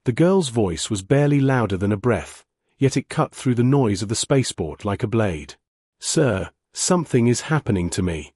The girl's voice was barely louder than a breath, yet it cut through the noise of the spaceport like a blade. "Sir, something is happening to me."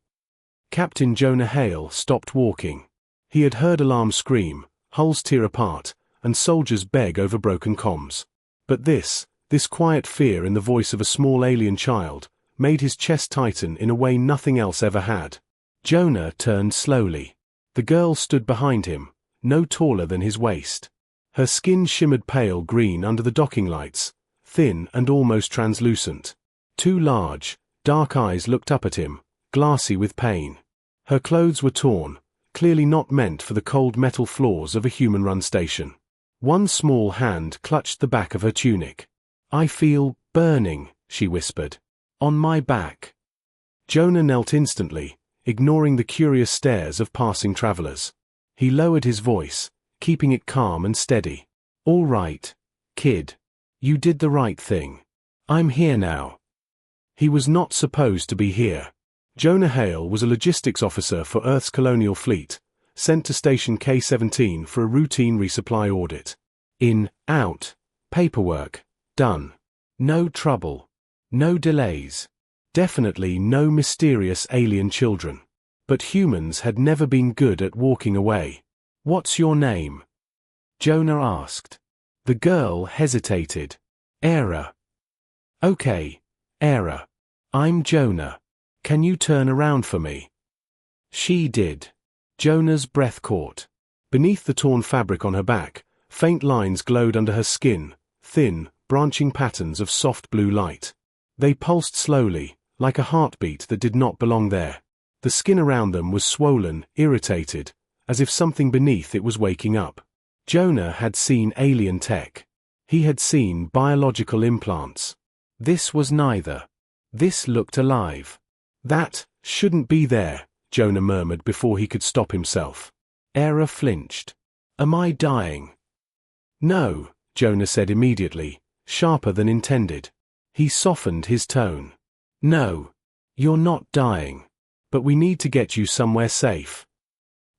Captain Jonah Hale stopped walking. He had heard alarms scream, hulls tear apart, and soldiers beg over broken comms. But this quiet fear in the voice of a small alien child, made his chest tighten in a way nothing else ever had. Jonah turned slowly. The girl stood behind him, no taller than his waist. Her skin shimmered pale green under the docking lights, thin and almost translucent. Two large, dark eyes looked up at him, glassy with pain. Her clothes were torn, clearly not meant for the cold metal floors of a human-run station. One small hand clutched the back of her tunic. "I feel burning," she whispered. "On my back." Jonah knelt instantly, ignoring the curious stares of passing travelers. He lowered his voice, keeping it calm and steady. "All right, kid. You did the right thing. I'm here now." He was not supposed to be here. Jonah Hale was a logistics officer for Earth's colonial fleet, sent to Station K-17 for a routine resupply audit. In, out, paperwork, done. No trouble. No delays. Definitely no mysterious alien children. But humans had never been good at walking away. "What's your name?" Jonah asked. The girl hesitated. "Era." "Okay, Era. I'm Jonah. Can you turn around for me?" She did. Jonah's breath caught. Beneath the torn fabric on her back, faint lines glowed under her skin, thin, branching patterns of soft blue light. They pulsed slowly, like a heartbeat that did not belong there. The skin around them was swollen, irritated, as if something beneath it was waking up. Jonah had seen alien tech. He had seen biological implants. This was neither. This looked alive. "That shouldn't be there," Jonah murmured before he could stop himself. Era flinched. "Am I dying?" "No," Jonah said immediately, sharper than intended. He softened his tone. "No, you're not dying. But we need to get you somewhere safe."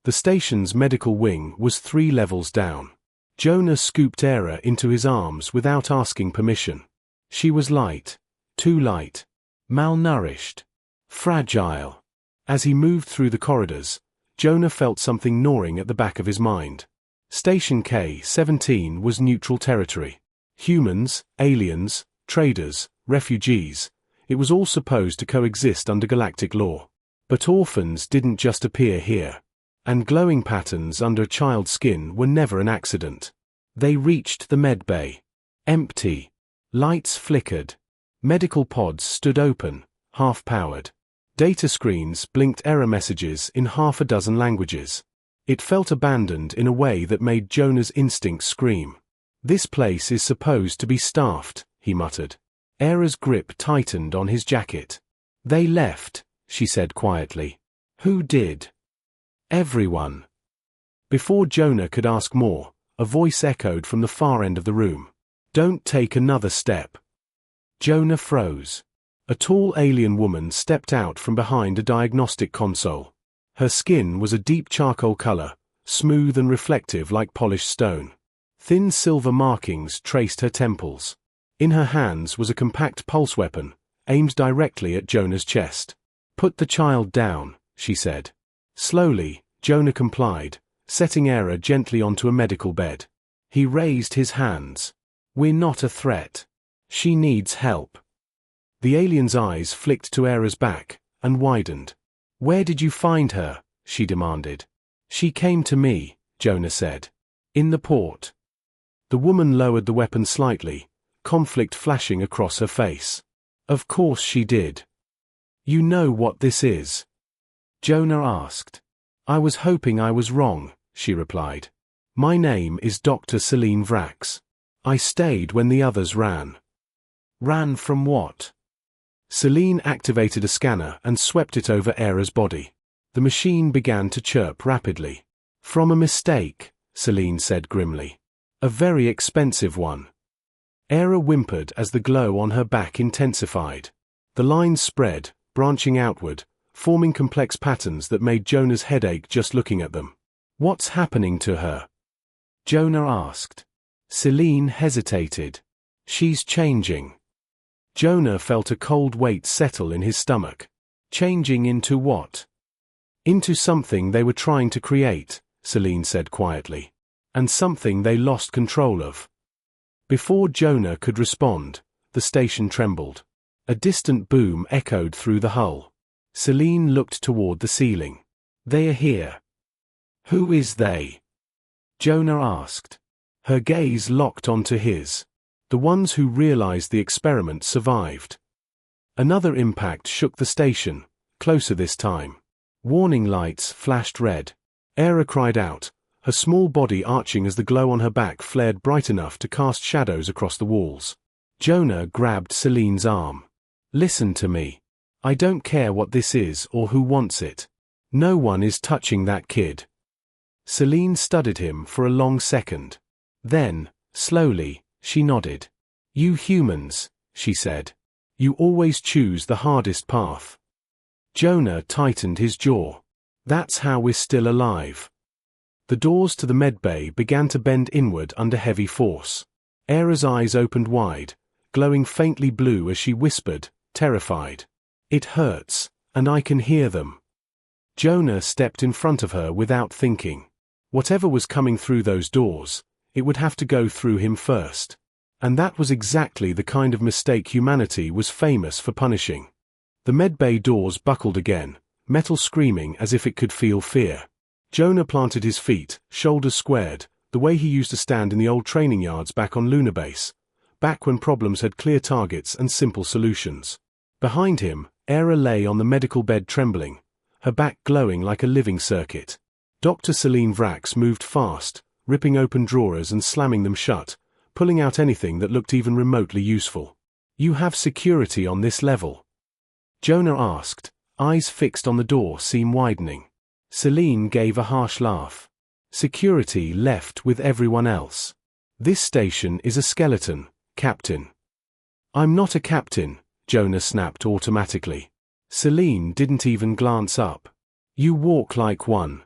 The station's medical wing was 3 levels down. Jonah scooped Era into his arms without asking permission. She was light, too light, malnourished, fragile. As he moved through the corridors, Jonah felt something gnawing at the back of his mind. Station K-17 was neutral territory. Humans, aliens, traders, refugees, it was all supposed to coexist under galactic law. But orphans didn't just appear here. And glowing patterns under a child's skin were never an accident. They reached the med bay. Empty. Lights flickered. Medical pods stood open, half-powered. Data screens blinked error messages in half a dozen languages. It felt abandoned in a way that made Jonah's instincts scream. "This place is supposed to be staffed," he muttered. Era's grip tightened on his jacket. "They left," she said quietly. "Who did?" "Everyone." Before Jonah could ask more, a voice echoed from the far end of the room. "Don't take another step." Jonah froze. A tall alien woman stepped out from behind a diagnostic console. Her skin was a deep charcoal color, smooth and reflective like polished stone. Thin silver markings traced her temples. In her hands was a compact pulse weapon, aimed directly at Jonah's chest. "Put the child down," she said. Slowly, Jonah complied, setting Era gently onto a medical bed. He raised his hands. "We're not a threat. She needs help." The alien's eyes flicked to Era's back, and widened. "Where did you find her?" she demanded. "She came to me," Jonah said. "In the port." The woman lowered the weapon slightly, conflict flashing across her face. "Of course she did. You know what this is?" Jonah asked. "I was hoping I was wrong," she replied. "My name is Dr. Celine Vrax. I stayed when the others ran." "Ran from what?" Celine activated a scanner and swept it over Era's body. The machine began to chirp rapidly. "From a mistake," Celine said grimly. "A very expensive one." Era whimpered as the glow on her back intensified. The lines spread, branching outward, forming complex patterns that made Jonah's head ache just looking at them. "What's happening to her?" Jonah asked. Celine hesitated. She's changing. Jonah felt a cold weight settle in his stomach. Changing into what? Into something they were trying to create, Celine said quietly. And something they lost control of. Before Jonah could respond, the station trembled. A distant boom echoed through the hull. Celine looked toward the ceiling. They are here. Who is they? Jonah asked. Her gaze locked onto his. The ones who realized the experiment survived. Another impact shook the station, closer this time. Warning lights flashed red. Era cried out, her small body arching as the glow on her back flared bright enough to cast shadows across the walls. Jonah grabbed Celine's arm. Listen to me. I don't care what this is or who wants it. No one is touching that kid. Celine studied him for a long second. Then, slowly, she nodded. You humans, she said. You always choose the hardest path. Jonah tightened his jaw. That's how we're still alive. The doors to the medbay began to bend inward under heavy force. Era's eyes opened wide, glowing faintly blue as she whispered, terrified. It hurts, and I can hear them. Jonah stepped in front of her without thinking. Whatever was coming through those doors, it would have to go through him first. And that was exactly the kind of mistake humanity was famous for punishing. The medbay doors buckled again, metal screaming as if it could feel fear. Jonah planted his feet, shoulders squared, the way he used to stand in the old training yards back on Lunar Base, back when problems had clear targets and simple solutions. Behind him, Era lay on the medical bed trembling, her back glowing like a living circuit. Dr. Celine Vrax moved fast, ripping open drawers and slamming them shut, pulling out anything that looked even remotely useful. You have security on this level? Jonah asked, eyes fixed on the door seam widening. Celine gave a harsh laugh. Security left with everyone else. This station is a skeleton, Captain. I'm not a captain, Jonah snapped automatically. Celine didn't even glance up. You walk like one.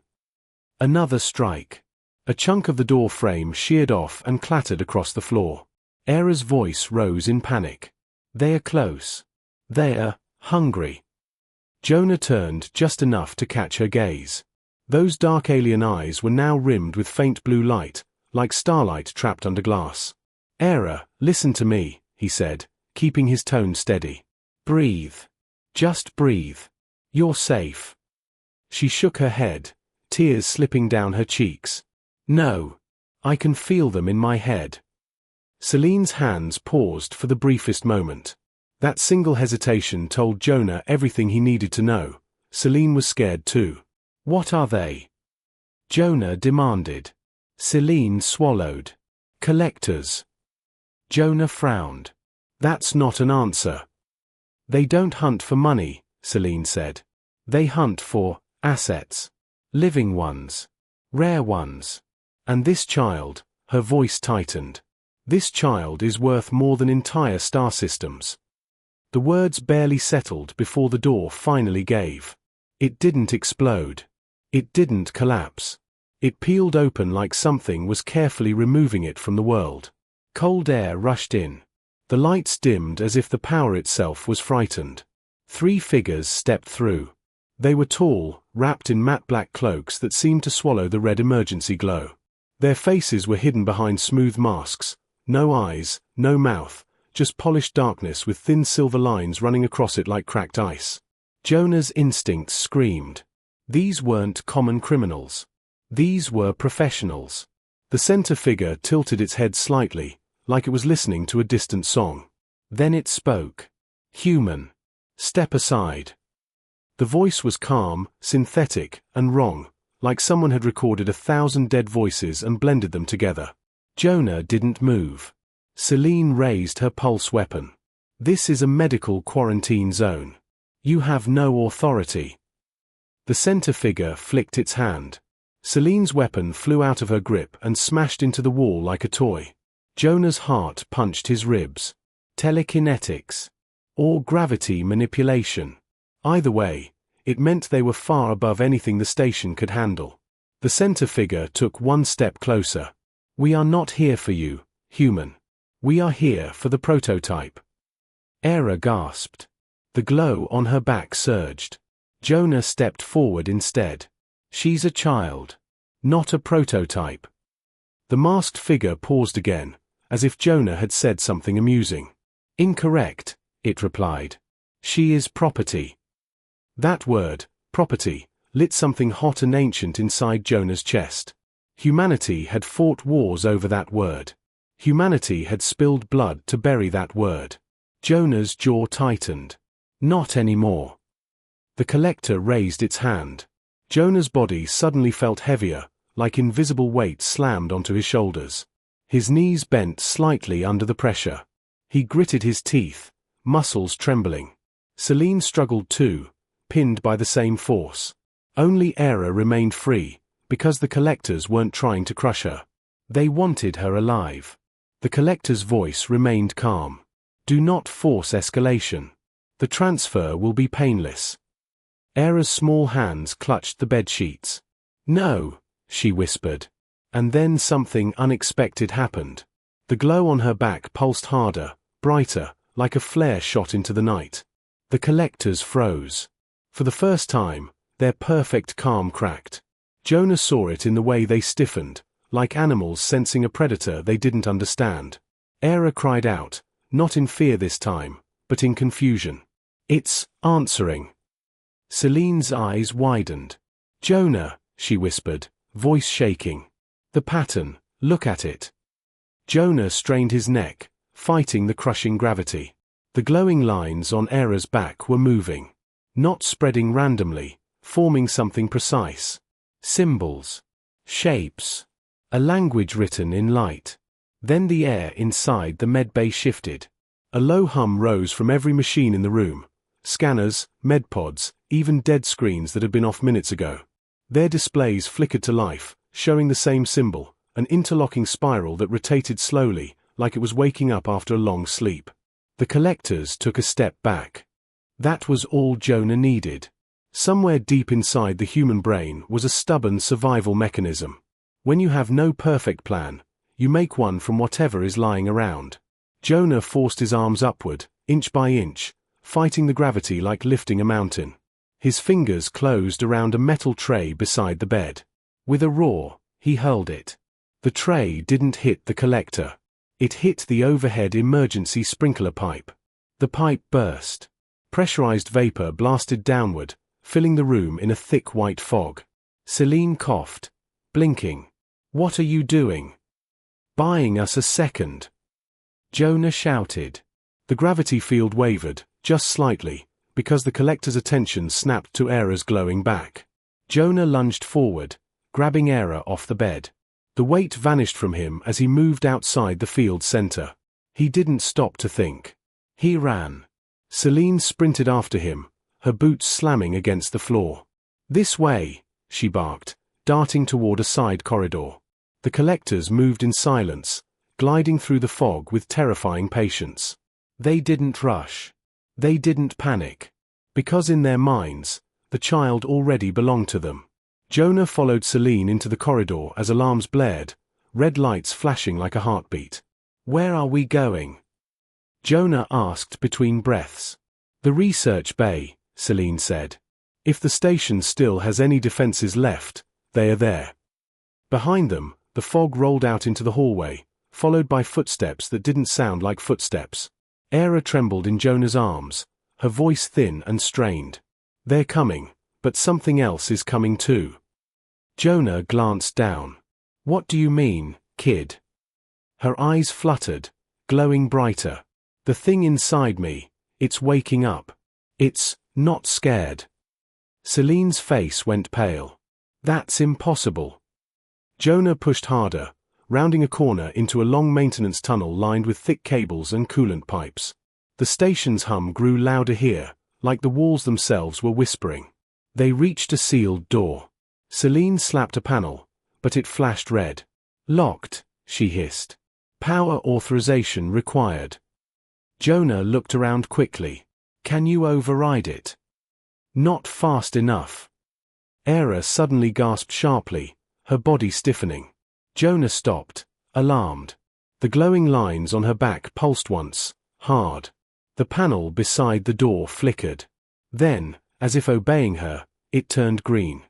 Another strike. A chunk of the door frame sheared off and clattered across the floor. Era's voice rose in panic. They are close. They're hungry. Jonah turned just enough to catch her gaze. Those dark alien eyes were now rimmed with faint blue light, like starlight trapped under glass. Era, listen to me, he said, keeping his tone steady. Breathe. Just breathe. You're safe. She shook her head, tears slipping down her cheeks. No. I can feel them in my head. Celine's hands paused for the briefest moment. That single hesitation told Jonah everything he needed to know. Celine was scared too. What are they? Jonah demanded. Celine swallowed. Collectors. Jonah frowned. That's not an answer. They don't hunt for money, Celine said. They hunt for assets. Living ones. Rare ones. And this child, her voice tightened. This child is worth more than entire star systems. The words barely settled before the door finally gave. It didn't explode. It didn't collapse. It peeled open like something was carefully removing it from the world. Cold air rushed in. The lights dimmed as if the power itself was frightened. 3 figures stepped through. They were tall, wrapped in matte black cloaks that seemed to swallow the red emergency glow. Their faces were hidden behind smooth masks. No eyes, no mouth. Just polished darkness with thin silver lines running across it like cracked ice. Jonah's instincts screamed. These weren't common criminals. These were professionals. The center figure tilted its head slightly, like it was listening to a distant song. Then it spoke. Human. Step aside. The voice was calm, synthetic, and wrong, like someone had recorded 1,000 dead voices and blended them together. Jonah didn't move. Celine raised her pulse weapon. This is a medical quarantine zone. You have no authority. The center figure flicked its hand. Celine's weapon flew out of her grip and smashed into the wall like a toy. Jonah's heart punched his ribs. Telekinetics. Or gravity manipulation. Either way, it meant they were far above anything the station could handle. The center figure took one step closer. We are not here for you, Human. We are here for the prototype. Era gasped. The glow on her back surged. Jonah stepped forward instead. She's a child. Not a prototype. The masked figure paused again, as if Jonah had said something amusing. Incorrect, it replied. She is property. That word, property, lit something hot and ancient inside Jonah's chest. Humanity had fought wars over that word. Humanity had spilled blood to bury that word. Jonah's jaw tightened. Not anymore. The collector raised its hand. Jonah's body suddenly felt heavier, like invisible weight slammed onto his shoulders. His knees bent slightly under the pressure. He gritted his teeth, muscles trembling. Celine struggled too, pinned by the same force. Only Era remained free, because the collectors weren't trying to crush her. They wanted her alive. The collector's voice remained calm. Do not force escalation. The transfer will be painless. Era's small hands clutched the bed sheets. No, she whispered. And then something unexpected happened. The glow on her back pulsed harder, brighter, like a flare shot into the night. The collectors froze. For the first time, their perfect calm cracked. Jonah saw it in the way they stiffened, like animals sensing a predator they didn't understand. Era cried out, not in fear this time, but in confusion. It's answering. Celine's eyes widened. Jonah, she whispered, voice shaking. The pattern, look at it. Jonah strained his neck, fighting the crushing gravity. The glowing lines on Era's back were moving. Not spreading randomly, forming something precise. Symbols. Shapes. A language written in light. Then the air inside the medbay shifted. A low hum rose from every machine in the room. Scanners, medpods, even dead screens that had been off minutes ago. Their displays flickered to life, showing the same symbol, an interlocking spiral that rotated slowly, like it was waking up after a long sleep. The collectors took a step back. That was all Jonah needed. Somewhere deep inside the human brain was a stubborn survival mechanism. When you have no perfect plan, you make one from whatever is lying around. Jonah forced his arms upward, inch by inch, fighting the gravity like lifting a mountain. His fingers closed around a metal tray beside the bed. With a roar, he hurled it. The tray didn't hit the collector. It hit the overhead emergency sprinkler pipe. The pipe burst. Pressurized vapor blasted downward, filling the room in a thick white fog. Celine coughed, blinking. What are you doing? Buying us a second. Jonah shouted. The gravity field wavered, just slightly, because the collector's attention snapped to Era's glowing back. Jonah lunged forward, grabbing Era off the bed. The weight vanished from him as he moved outside the field's center. He didn't stop to think. He ran. Celine sprinted after him, her boots slamming against the floor. This way, she barked, darting toward a side corridor. The collectors moved in silence, gliding through the fog with terrifying patience. They didn't rush. They didn't panic. Because in their minds, the child already belonged to them. Jonah followed Celine into the corridor as alarms blared, red lights flashing like a heartbeat. Where are we going? Jonah asked between breaths. The research bay, Celine said. If the station still has any defenses left, they are there. Behind them, the fog rolled out into the hallway, followed by footsteps that didn't sound like footsteps. Era trembled in Jonah's arms, her voice thin and strained. They're coming, but something else is coming too. Jonah glanced down. What do you mean, kid? Her eyes fluttered, glowing brighter. The thing inside me, it's waking up. It's not scared. Celine's face went pale. That's impossible. Jonah pushed harder, rounding a corner into a long maintenance tunnel lined with thick cables and coolant pipes. The station's hum grew louder here, like the walls themselves were whispering. They reached a sealed door. Celine slapped a panel, but it flashed red. Locked, she hissed. Power authorization required. Jonah looked around quickly. Can you override it? Not fast enough. Era suddenly gasped sharply, her body stiffening. Jonah stopped, alarmed. The glowing lines on her back pulsed once, hard. The panel beside the door flickered. Then, as if obeying her, it turned green.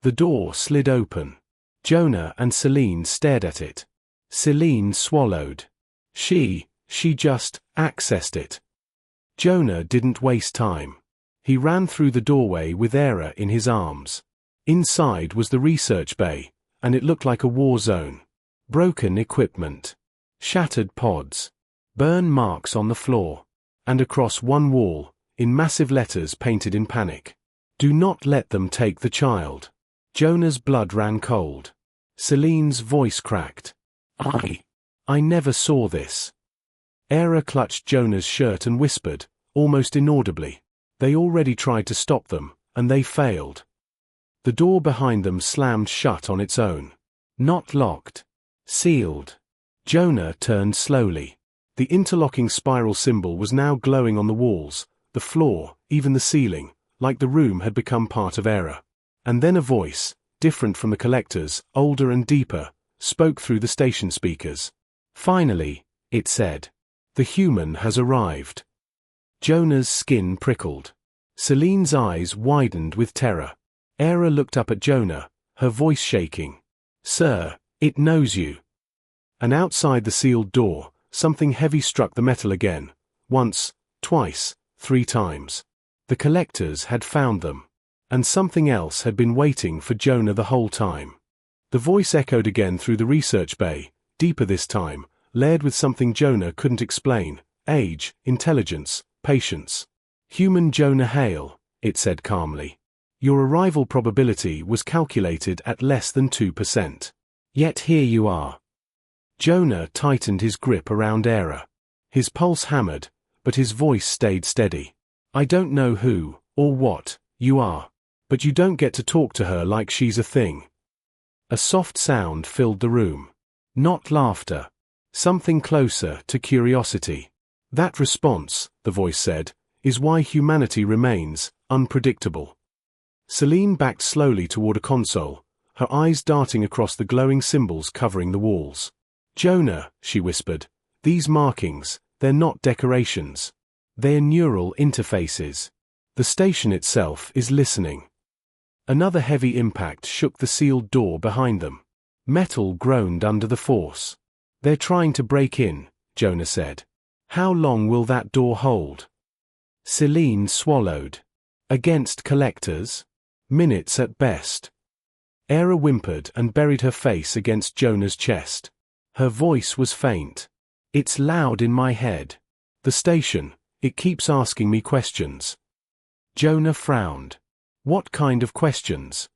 The door slid open. Jonah and Celine stared at it. Celine swallowed. She just accessed it. Jonah didn't waste time. He ran through the doorway with Era in his arms. Inside was the research bay, and it looked like a war zone. Broken equipment. Shattered pods. Burn marks on the floor. And across one wall, in massive letters painted in panic. Do not let them take the child. Jonah's blood ran cold. Celine's voice cracked. I never saw this. Era clutched Jonah's shirt and whispered, almost inaudibly. They already tried to stop them, and they failed. The door behind them slammed shut on its own. Not locked. Sealed. Jonah turned slowly. The interlocking spiral symbol was now glowing on the walls, the floor, even the ceiling, like the room had become part of Era. And then a voice, different from the collector's, older and deeper, spoke through the station speakers. Finally, it said. The human has arrived. Jonah's skin prickled. Celine's eyes widened with terror. Era looked up at Jonah, her voice shaking. Sir, it knows you. And outside the sealed door, something heavy struck the metal again. Once, twice, 3 times. The collectors had found them. And something else had been waiting for Jonah the whole time. The voice echoed again through the research bay, deeper this time, layered with something Jonah couldn't explain. Age, intelligence, patience. Human Jonah Hale, it said calmly. Your arrival probability was calculated at less than 2%. Yet here you are. Jonah tightened his grip around Era. His pulse hammered, but his voice stayed steady. I don't know who, or what, you are. But you don't get to talk to her like she's a thing. A soft sound filled the room. Not laughter. Something closer to curiosity. That response, the voice said, is why humanity remains unpredictable. Celine backed slowly toward a console, her eyes darting across the glowing symbols covering the walls. Jonah, she whispered, these markings, they're not decorations. They're neural interfaces. The station itself is listening. Another heavy impact shook the sealed door behind them. Metal groaned under the force. They're trying to break in, Jonah said. How long will that door hold? Celine swallowed. Against collectors? Minutes at best. Era whimpered and buried her face against Jonah's chest. Her voice was faint. It's loud in my head. The station, it keeps asking me questions. Jonah frowned. What kind of questions?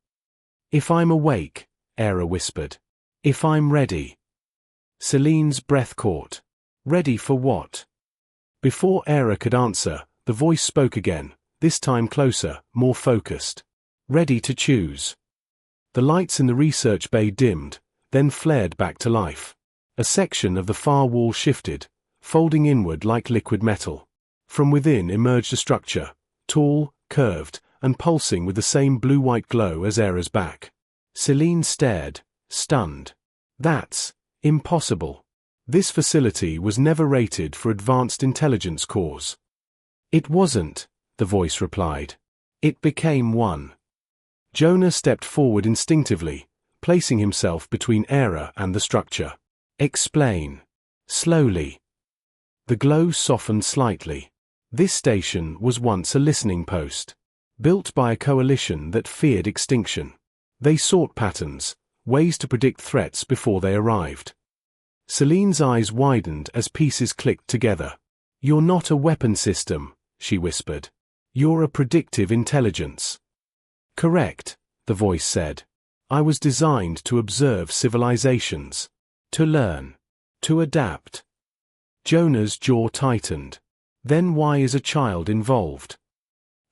If I'm awake, Era whispered. If I'm ready. Celine's breath caught. Ready for what? Before Era could answer, the voice spoke again, this time closer, more focused. Ready to choose. The lights in the research bay dimmed, then flared back to life. A section of the far wall shifted, folding inward like liquid metal. From within emerged a structure, tall, curved, and pulsing with the same blue-white glow as Era's back. Celine stared, stunned. That's impossible. This facility was never rated for advanced intelligence cores. It wasn't, the voice replied. It became one. Jonah stepped forward instinctively, placing himself between Era and the structure. Explain. Slowly. The glow softened slightly. This station was once a listening post. Built by a coalition that feared extinction. They sought patterns, ways to predict threats before they arrived. Celine's eyes widened as pieces clicked together. You're not a weapon system, she whispered. You're a predictive intelligence. Correct, the voice said. I was designed to observe civilizations. To learn. To adapt. Jonah's jaw tightened. Then why is a child involved?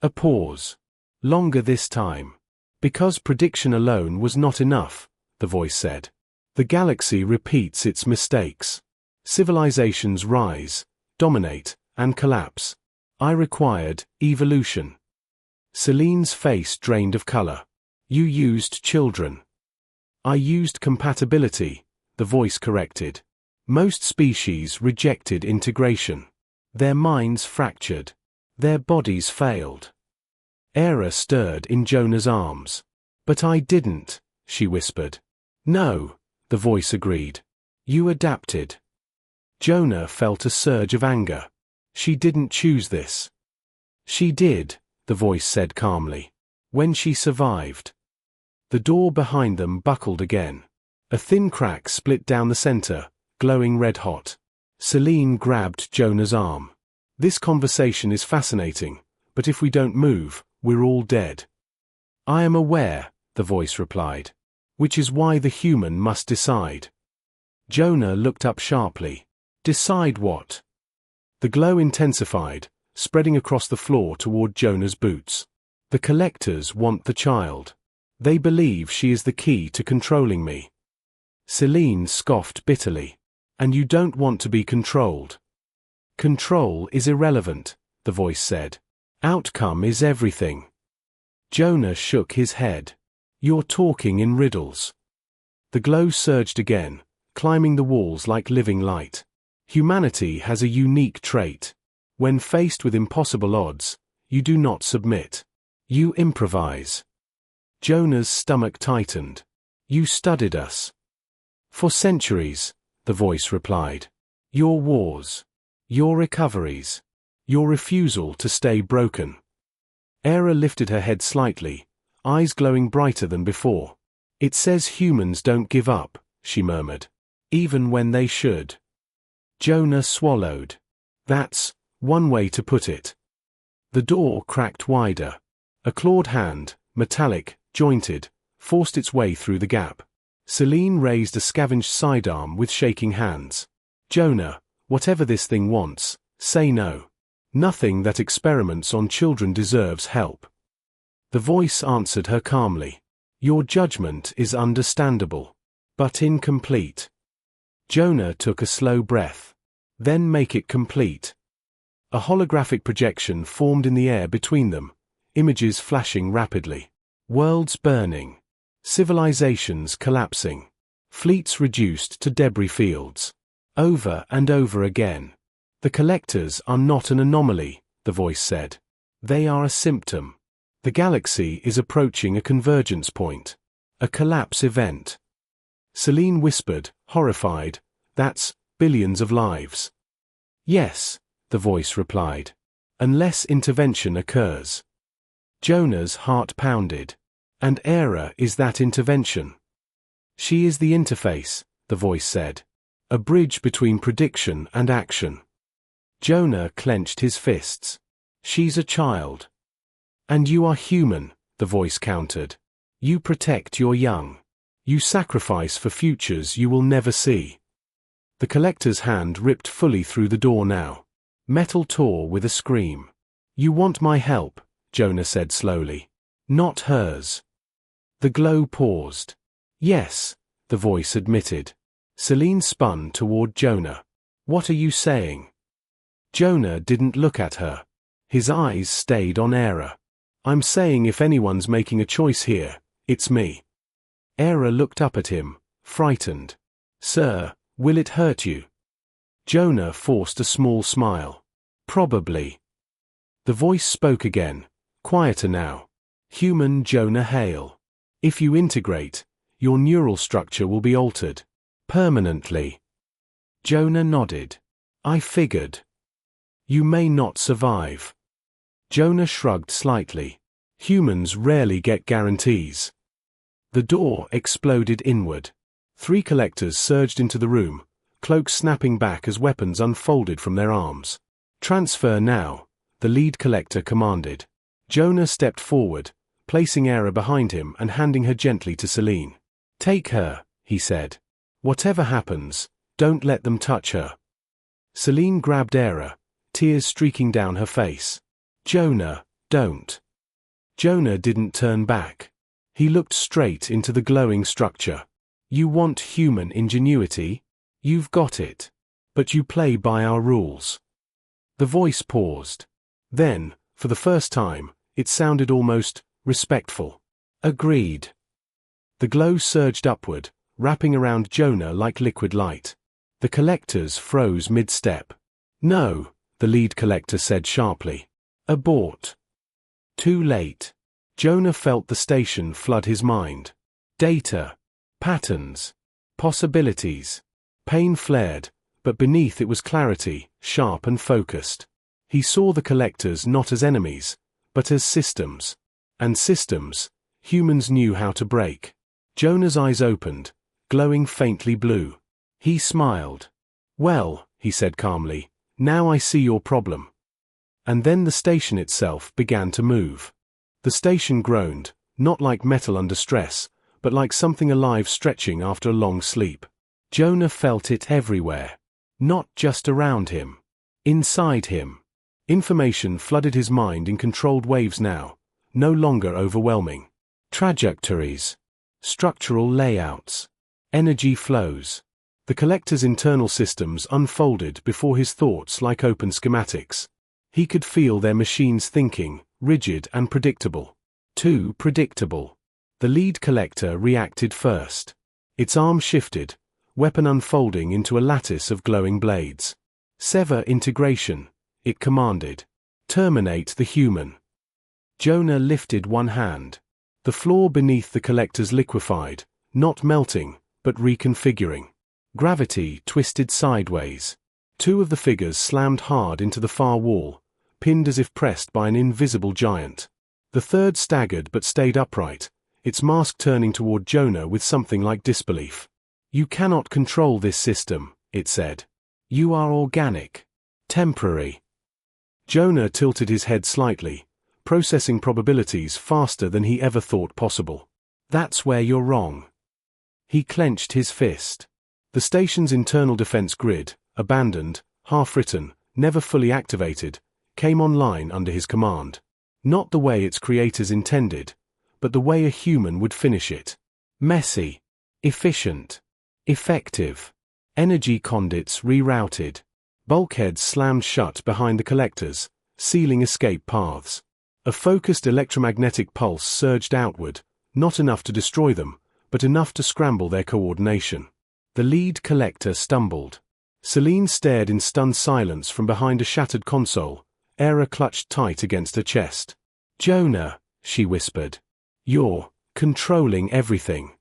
A pause. Longer this time. Because prediction alone was not enough, the voice said. The galaxy repeats its mistakes. Civilizations rise, dominate, and collapse. I required evolution. Celine's face drained of color. You used children. I used compatibility, the voice corrected. Most species rejected integration. Their minds fractured. Their bodies failed. Era stirred in Jonah's arms. "But I didn't," she whispered. "No," the voice agreed. "You adapted." Jonah felt a surge of anger. She didn't choose this. "She did," the voice said calmly. "When she survived." The door behind them buckled again. A thin crack split down the center, glowing red-hot. Celine grabbed Jonah's arm. "This conversation is fascinating, but if we don't move, we're all dead." "I am aware," the voice replied. "Which is why the human must decide." Jonah looked up sharply. "Decide what?" The glow intensified, spreading across the floor toward Jonah's boots. "The collectors want the child. They believe she is the key to controlling me." Celine scoffed bitterly. "And you don't want to be controlled." "Control is irrelevant," the voice said. "Outcome is everything." Jonah shook his head. "You're talking in riddles." The glow surged again, climbing the walls like living light. "Humanity has a unique trait. When faced with impossible odds, you do not submit. You improvise." Jonah's stomach tightened. "You studied us." "For centuries," the voice replied. "Your wars. Your recoveries. Your refusal to stay broken." Era lifted her head slightly, eyes glowing brighter than before. "It says humans don't give up," she murmured. "Even when they should." Jonah swallowed. "That's one way to put it." The door cracked wider. A clawed hand, metallic, jointed, forced its way through the gap. Celine raised a scavenged sidearm with shaking hands. "Jonah, whatever this thing wants, say no. Nothing that experiments on children deserves help." The voice answered her calmly. "Your judgment is understandable, but incomplete." Jonah took a slow breath. "Then make it complete." A holographic projection formed in the air between them, images flashing rapidly. Worlds burning. Civilizations collapsing. Fleets reduced to debris fields. Over and over again. "The collectors are not an anomaly," the voice said. "They are a symptom. The galaxy is approaching a convergence point. A collapse event." Celine whispered, horrified, "That's billions of lives." "Yes," the voice replied. "Unless intervention occurs." Jonah's heart pounded. "And Era is that intervention." "She is the interface," the voice said. "A bridge between prediction and action." Jonah clenched his fists. "She's a child." "And you are human," the voice countered. "You protect your young. You sacrifice for futures you will never see." The collector's hand ripped fully through the door now. Metal tore with a scream. "You want my help," Jonah said slowly. "Not hers." The glow paused. "Yes," the voice admitted. Celine spun toward Jonah. "What are you saying?" Jonah didn't look at her. His eyes stayed on Era. "I'm saying if anyone's making a choice here, it's me." Era looked up at him, frightened. "Sir, will it hurt you?" Jonah forced a small smile. "Probably." The voice spoke again, quieter now. "Human Jonah Hale. If you integrate, your neural structure will be altered. Permanently." Jonah nodded. "I figured." "You may not survive." Jonah shrugged slightly. "Humans rarely get guarantees." The door exploded inward. 3 collectors surged into the room, cloaks snapping back as weapons unfolded from their arms. "Transfer now," the lead collector commanded. Jonah stepped forward, placing Era behind him and handing her gently to Celine. "Take her," he said. "Whatever happens, don't let them touch her." Celine grabbed Era, tears streaking down her face. "Jonah, don't." Jonah didn't turn back. He looked straight into the glowing structure. "You want human ingenuity? You've got it. But you play by our rules." The voice paused. Then, for the first time, it sounded almost respectful. "Agreed." The glow surged upward, wrapping around Jonah like liquid light. The collectors froze mid-step. "No," the lead collector said sharply. "Abort." Too late. Jonah felt the station flood his mind. Data. Patterns. Possibilities. Pain flared, but beneath it was clarity, sharp and focused. He saw the collectors not as enemies, but as systems. And systems, humans knew how to break. Jonah's eyes opened, glowing faintly blue. He smiled. "Well," he said calmly, "now I see your problem." And then the station itself began to move. The station groaned, not like metal under stress, but like something alive stretching after a long sleep. Jonah felt it everywhere. Not just around him. Inside him. Information flooded his mind in controlled waves now, no longer overwhelming. Trajectories. Structural layouts. Energy flows. The collector's internal systems unfolded before his thoughts like open schematics. He could feel their machines thinking, rigid and predictable. Too predictable. The lead collector reacted first. Its arm shifted, weapon unfolding into a lattice of glowing blades. "Sever integration," it commanded. "Terminate the human." Jonah lifted one hand. The floor beneath the collectors liquefied, not melting, but reconfiguring. Gravity twisted sideways. Two of the figures slammed hard into the far wall, pinned as if pressed by an invisible giant. The third staggered but stayed upright, its mask turning toward Jonah with something like disbelief. "You cannot control this system," it said. "You are organic. Temporary." Jonah tilted his head slightly, processing probabilities faster than he ever thought possible. "That's where you're wrong." He clenched his fist. The station's internal defense grid, abandoned, half-written, never fully activated, came online under his command. Not the way its creators intended, but the way a human would finish it. Messy. Efficient. Effective. Energy conduits rerouted. Bulkheads slammed shut behind the collectors, sealing escape paths. A focused electromagnetic pulse surged outward, not enough to destroy them, but enough to scramble their coordination. The lead collector stumbled. Celine stared in stunned silence from behind a shattered console, Era clutched tight against her chest. "Jonah," she whispered. "You're controlling everything."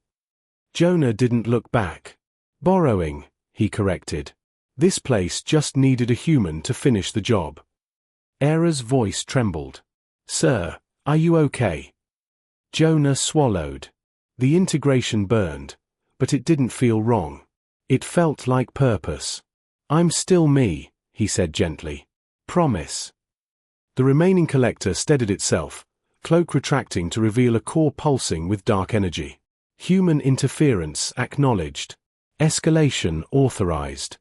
Jonah didn't look back. "Borrowing," he corrected. "This place just needed a human to finish the job." Era's voice trembled. "Sir, are you okay?" Jonah swallowed. The integration burned, but it didn't feel wrong. It felt like purpose. "I'm still me," he said gently. "Promise." The remaining collector steadied itself, cloak retracting to reveal a core pulsing with dark energy. Human interference acknowledged. Escalation authorized.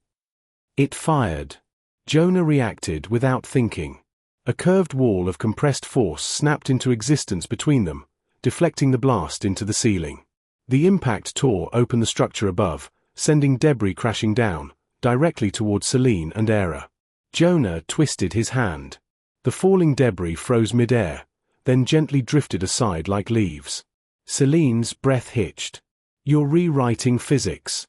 It fired. Jonah reacted without thinking. A curved wall of compressed force snapped into existence between them, deflecting the blast into the ceiling. The impact tore open the structure above, sending debris crashing down, directly toward Celine and Era. Jonah twisted his hand. The falling debris froze mid-air, then gently drifted aside like leaves. Celine's breath hitched. "You're rewriting physics."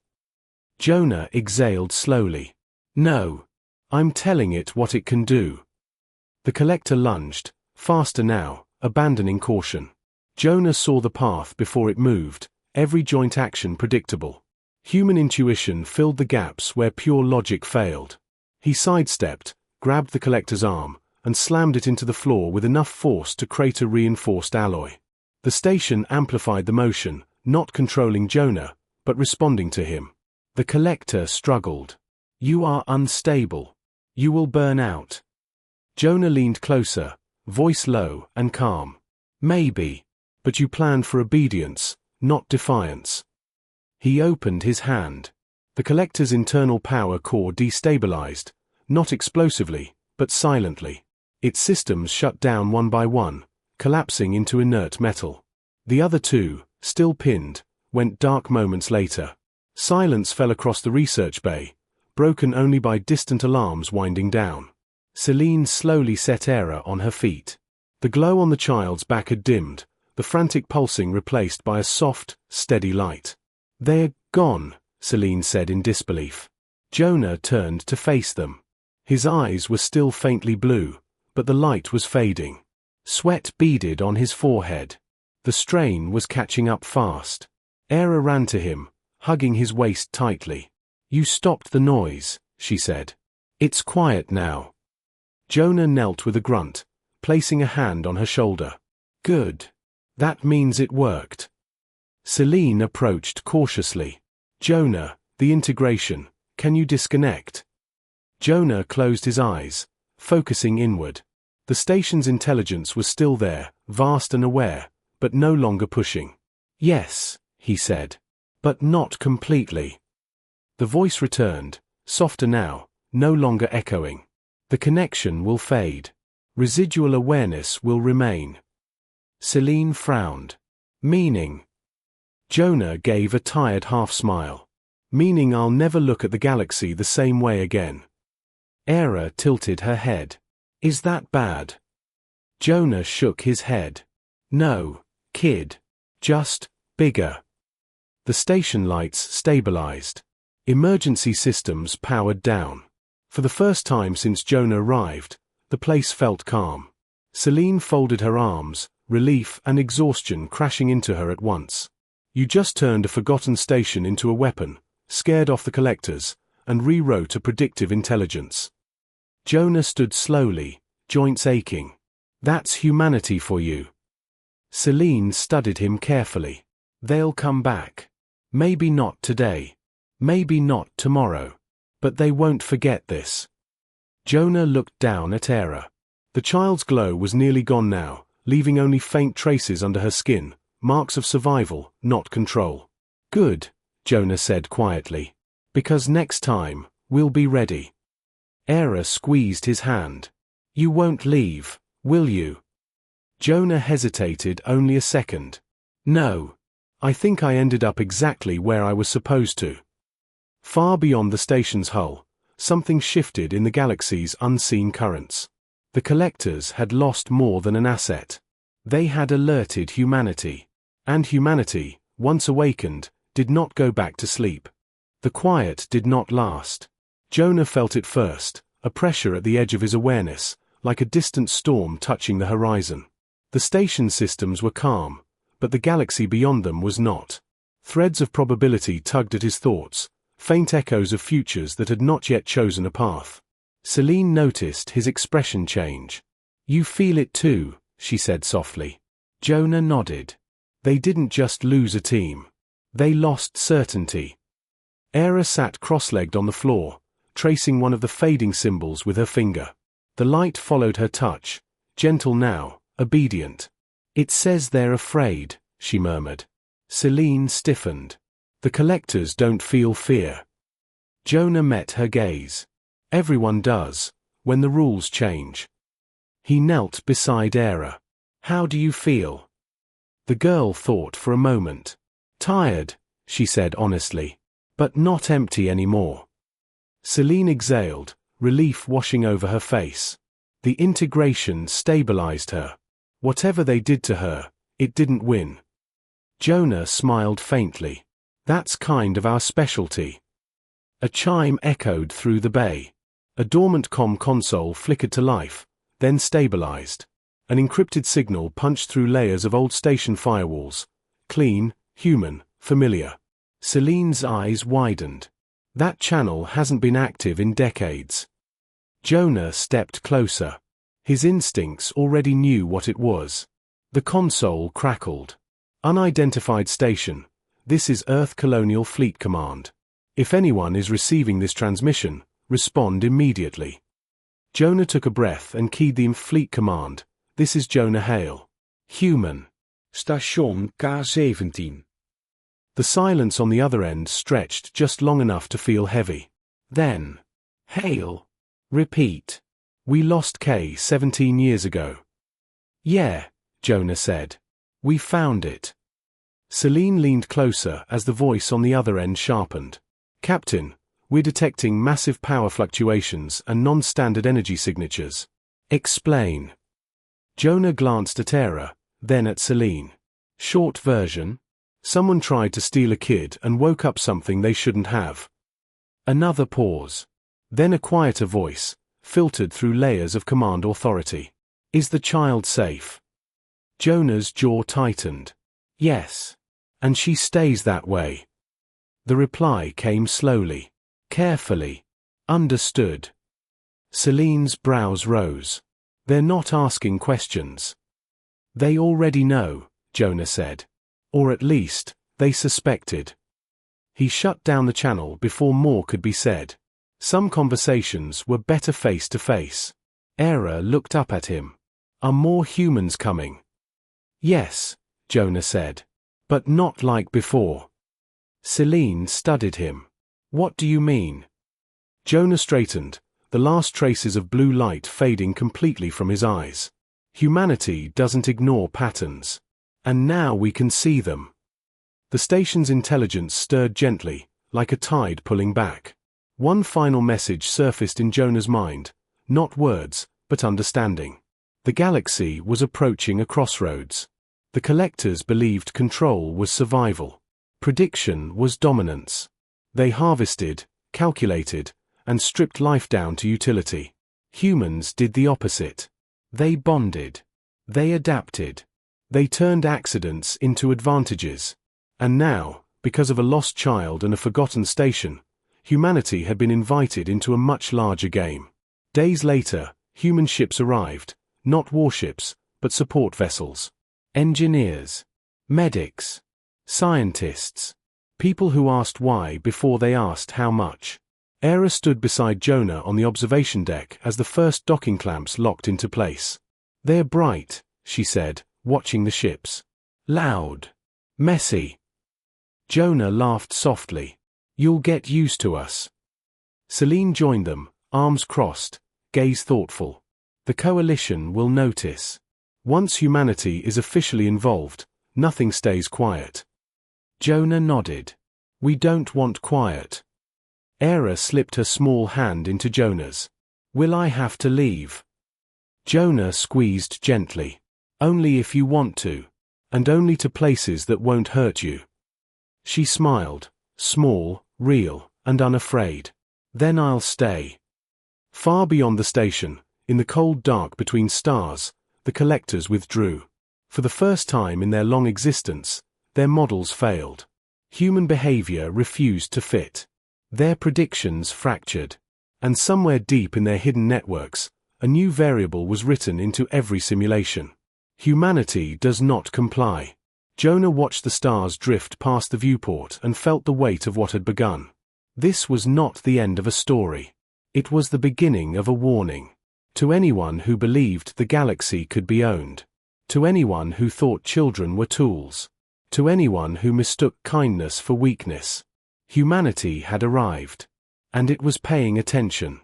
Jonah exhaled slowly. "No. I'm telling it what it can do." The collector lunged, faster now, abandoning caution. Jonah saw the path before it moved, every joint action predictable. Human intuition filled the gaps where pure logic failed. He sidestepped, grabbed the collector's arm, and slammed it into the floor with enough force to create a reinforced alloy. The station amplified the motion, not controlling Jonah, but responding to him. The collector struggled. "You are unstable. You will burn out." Jonah leaned closer, voice low and calm. "Maybe. But you planned for obedience, not defiance." He opened his hand. The collector's internal power core destabilized, not explosively, but silently. Its systems shut down one by one, collapsing into inert metal. The other two, still pinned, went dark moments later. Silence fell across the research bay, broken only by distant alarms winding down. Celine slowly set Era on her feet. The glow on the child's back had dimmed, the frantic pulsing replaced by a soft, steady light. "They're gone," Celine said in disbelief. Jonah turned to face them. His eyes were still faintly blue, but the light was fading. Sweat beaded on his forehead. The strain was catching up fast. Era ran to him, hugging his waist tightly. "You stopped the noise," she said. "It's quiet now." Jonah knelt with a grunt, placing a hand on her shoulder. "Good. That means it worked." Celine approached cautiously. "Jonah, the integration, can you disconnect?" Jonah closed his eyes, focusing inward. The station's intelligence was still there, vast and aware, but no longer pushing. "Yes," he said. "But not completely." The voice returned, softer now, no longer echoing. "The connection will fade. Residual awareness will remain." Celine frowned. "Meaning?" Jonah gave a tired half-smile. "Meaning I'll never look at the galaxy the same way again." Era tilted her head. "Is that bad?" Jonah shook his head. "No, kid. Just bigger." The station lights stabilized. Emergency systems powered down. For the first time since Jonah arrived, the place felt calm. Celine folded her arms, relief and exhaustion crashing into her at once. "You just turned a forgotten station into a weapon, scared off the collectors, and rewrote a predictive intelligence." Jonah stood slowly, joints aching. "That's humanity for you." Celine studied him carefully. "They'll come back. Maybe not today. Maybe not tomorrow. But they won't forget this." Jonah looked down at Era. The child's glow was nearly gone now, leaving only faint traces under her skin, marks of survival, not control. "Good," Jonah said quietly. "Because next time, we'll be ready." Era squeezed his hand. "You won't leave, will you?" Jonah hesitated only a second. "No. I think I ended up exactly where I was supposed to." Far beyond the station's hull, something shifted in the galaxy's unseen currents. The collectors had lost more than an asset. They had alerted humanity. And humanity, once awakened, did not go back to sleep. The quiet did not last. Jonah felt it first, a pressure at the edge of his awareness, like a distant storm touching the horizon. The station systems were calm, but the galaxy beyond them was not. Threads of probability tugged at his thoughts, faint echoes of futures that had not yet chosen a path. Celine noticed his expression change. "You feel it too," she said softly. Jonah nodded. They didn't just lose a team. They lost certainty. Era sat cross-legged on the floor, tracing one of the fading symbols with her finger. The light followed her touch, gentle now, obedient. "It says they're afraid," she murmured. Celine stiffened. "The collectors don't feel fear." Jonah met her gaze. "Everyone does, when the rules change." He knelt beside Era. "How do you feel?" The girl thought for a moment. "Tired," she said honestly. "But not empty anymore." Celine exhaled, relief washing over her face. The integration stabilized her. Whatever they did to her, it didn't win. Jonah smiled faintly. "That's kind of our specialty." A chime echoed through the bay. A dormant console flickered to life, then stabilized. An encrypted signal punched through layers of old station firewalls. Clean, human, familiar. Celine's eyes widened. That channel hasn't been active in decades. Jonah stepped closer. His instincts already knew what it was. The console crackled. "Unidentified station. This is Earth Colonial Fleet Command. If anyone is receiving this transmission, respond immediately." Jonah took a breath and keyed the fleet command. "This is Jonah Hale. Human. Station K-17. The silence on the other end stretched just long enough to feel heavy. Then, "Hale. Repeat. We lost K 17 years ago." "Yeah," Jonah said. "We found it." Celine leaned closer as the voice on the other end sharpened. "Captain, we're detecting massive power fluctuations and non-standard energy signatures." "Explain." Jonah glanced at Era, then at Celine. "Short version. Someone tried to steal a kid and woke up something they shouldn't have." Another pause. Then a quieter voice, filtered through layers of command authority. Is the child safe? Jonah's jaw tightened. Yes. And she stays that way. The reply came slowly, carefully. Understood. Celine's brows rose. They're not asking questions. They already know, Jonah said. Or at least, they suspected. He shut down the channel before more could be said. Some conversations were better face to face. Era looked up at him. Are more humans coming? Yes, Jonah said. But not like before. Celine studied him. What do you mean? Jonah straightened, the last traces of blue light fading completely from his eyes. Humanity doesn't ignore patterns. And now we can see them. The station's intelligence stirred gently, like a tide pulling back. One final message surfaced in Jonah's mind, not words, but understanding. The galaxy was approaching a crossroads. The collectors believed control was survival. Prediction was dominance. They harvested, calculated, and stripped life down to utility. Humans did the opposite. They bonded. They adapted. They turned accidents into advantages. And now, because of a lost child and a forgotten station, humanity had been invited into a much larger game. Days later, human ships arrived, not warships, but support vessels. Engineers. Medics. Scientists. People who asked why before they asked how much. Era stood beside Jonah on the observation deck as the first docking clamps locked into place. They're bright, she said, watching the ships. Loud. Messy. Jonah laughed softly. You'll get used to us. Celine joined them, arms crossed, gaze thoughtful. The coalition will notice. Once humanity is officially involved, nothing stays quiet. Jonah nodded. We don't want quiet. Era slipped her small hand into Jonah's. Will I have to leave? Jonah squeezed gently. Only if you want to. And only to places that won't hurt you. She smiled, small, real, and unafraid. Then I'll stay. Far beyond the station, in the cold dark between stars, the collectors withdrew. For the first time in their long existence, their models failed. Human behavior refused to fit. Their predictions fractured. And somewhere deep in their hidden networks, a new variable was written into every simulation. Humanity does not comply. Jonah watched the stars drift past the viewport and felt the weight of what had begun. This was not the end of a story. It was the beginning of a warning. To anyone who believed the galaxy could be owned. To anyone who thought children were tools. To anyone who mistook kindness for weakness. Humanity had arrived. And it was paying attention.